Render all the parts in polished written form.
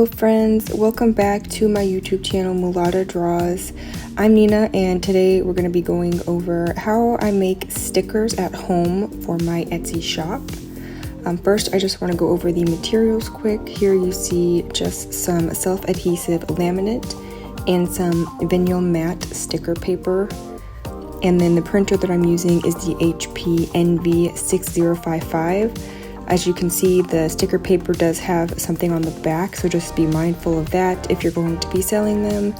Hello friends, welcome back to my YouTube channel Mulata Draws. I'm Nina and today we're going to be going over how I make stickers at home for my Etsy shop. First I just want to go over the materials quick. Here you see just some self-adhesive laminate and some vinyl matte sticker paper. And then the printer that I'm using is the HP Envy 6055. As you can see, the sticker paper does have something on the back, so just be mindful of that if you're going to be selling them.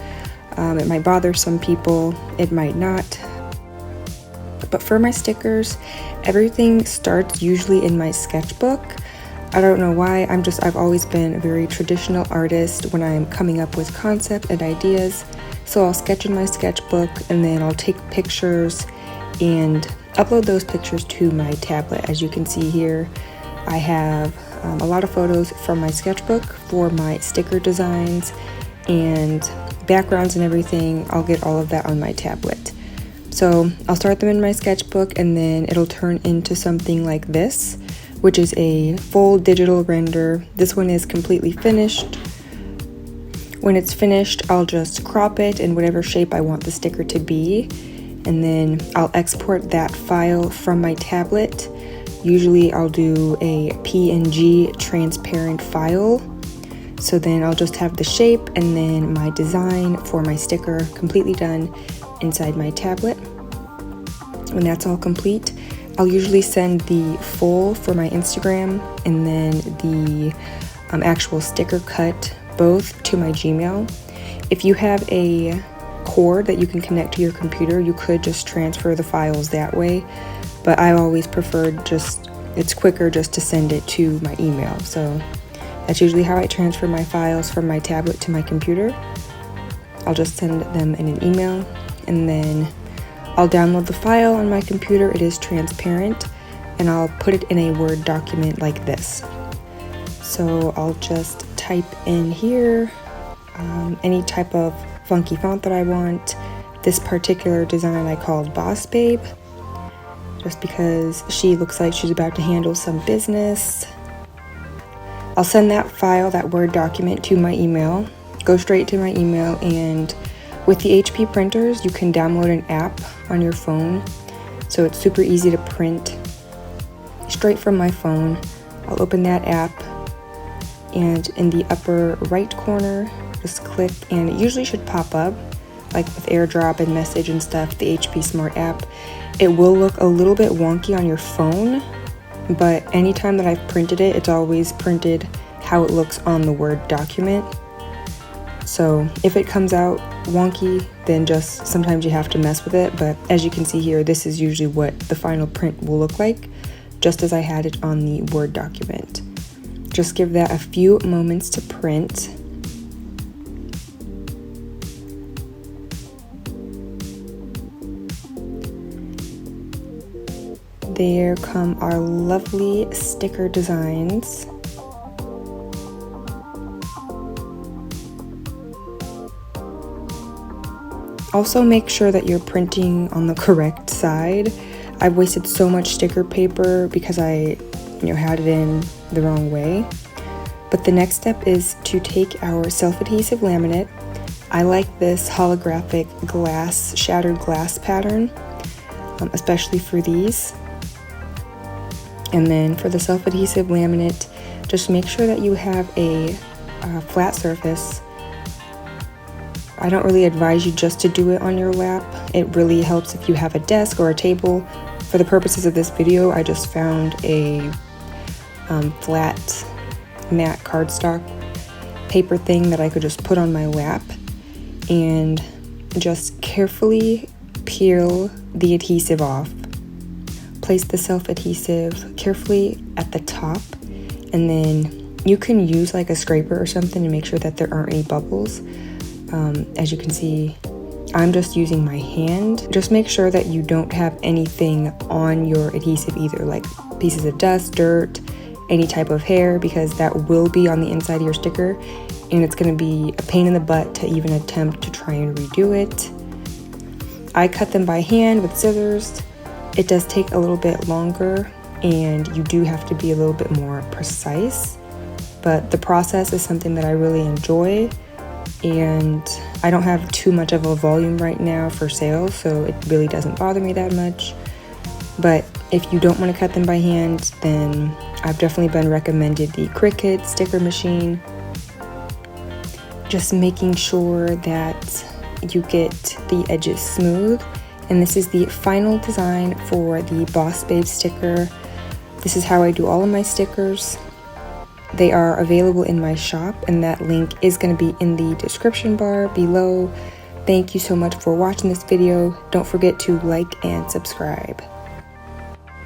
It might bother some people, it might not. But for my stickers, everything starts usually in my sketchbook. I don't know why, I've always been a very traditional artist when I'm coming up with concept and ideas. So I'll sketch in my sketchbook and then I'll take pictures and upload those pictures to my tablet. As you can see here, I have a lot of photos from my sketchbook for my sticker designs and backgrounds and everything. I'll get all of that on my tablet. So I'll start them in my sketchbook and then it'll turn into something like this, which is a full digital render. This one is completely finished. When it's finished, I'll just crop it in whatever shape I want the sticker to be, and then I'll export that file from my tablet. Usually I'll do a PNG transparent file. So then I'll just have the shape and then my design for my sticker completely done inside my tablet. When that's all complete, I'll usually send the full for my Instagram and then the actual sticker cut both to my Gmail. If you have a cord that you can connect to your computer, you could just transfer the files that way. But I always preferred it's quicker just to send it to my email. So that's usually how I transfer my files from my tablet to my computer. I'll just send them in an email and then I'll download the file on my computer. It is transparent and I'll put it in a Word document like this. So I'll just type in here any type of funky font that I want. This particular design I called Boss Babe, just because she looks like she's about to handle some business. I'll send that file, that Word document, to my email, go straight to my email, and with the HP printers, you can download an app on your phone, so it's super easy to print straight from my phone. I'll open that app, and in the upper right corner, just click, and it usually should pop up, like with AirDrop and message and stuff, the HP Smart app. It will look a little bit wonky on your phone, but anytime that I've printed it, it's always printed how it looks on the Word document. So if it comes out wonky, then just sometimes you have to mess with it. But as you can see here, this is usually what the final print will look like, just as I had it on the Word document. Just give that a few moments to print. There come our lovely sticker designs. Also make sure that you're printing on the correct side. I've wasted so much sticker paper because I had it in the wrong way. But the next step is to take our self-adhesive laminate. I like this holographic glass, shattered glass pattern, especially for these. And then for the self-adhesive laminate, just make sure that you have a flat surface. I don't really advise you just to do it on your lap. It really helps if you have a desk or a table. For the purposes of this video, I just found a flat matte cardstock paper thing that I could just put on my lap and just carefully peel the adhesive off. Place the self-adhesive carefully at the top, and then you can use like a scraper or something to make sure that there aren't any bubbles. As you can see, I'm just using my hand. Just make sure that you don't have anything on your adhesive either, like pieces of dust, dirt, any type of hair, because that will be on the inside of your sticker and it's going to be a pain in the butt to even attempt to try and redo it. I cut them by hand with scissors. It does take a little bit longer and you do have to be a little bit more precise, but the process is something that I really enjoy, and I don't have too much of a volume right now for sales, so it really doesn't bother me that much. But if you don't want to cut them by hand, then I've definitely been recommended the Cricut sticker machine. Just making sure that you get the edges smooth. And this is the final design for the Boss Babe sticker. This is how I do all of my stickers. They are available in my shop, and that link is going to be in the description bar below. Thank you so much for watching this video. Don't forget to like and subscribe.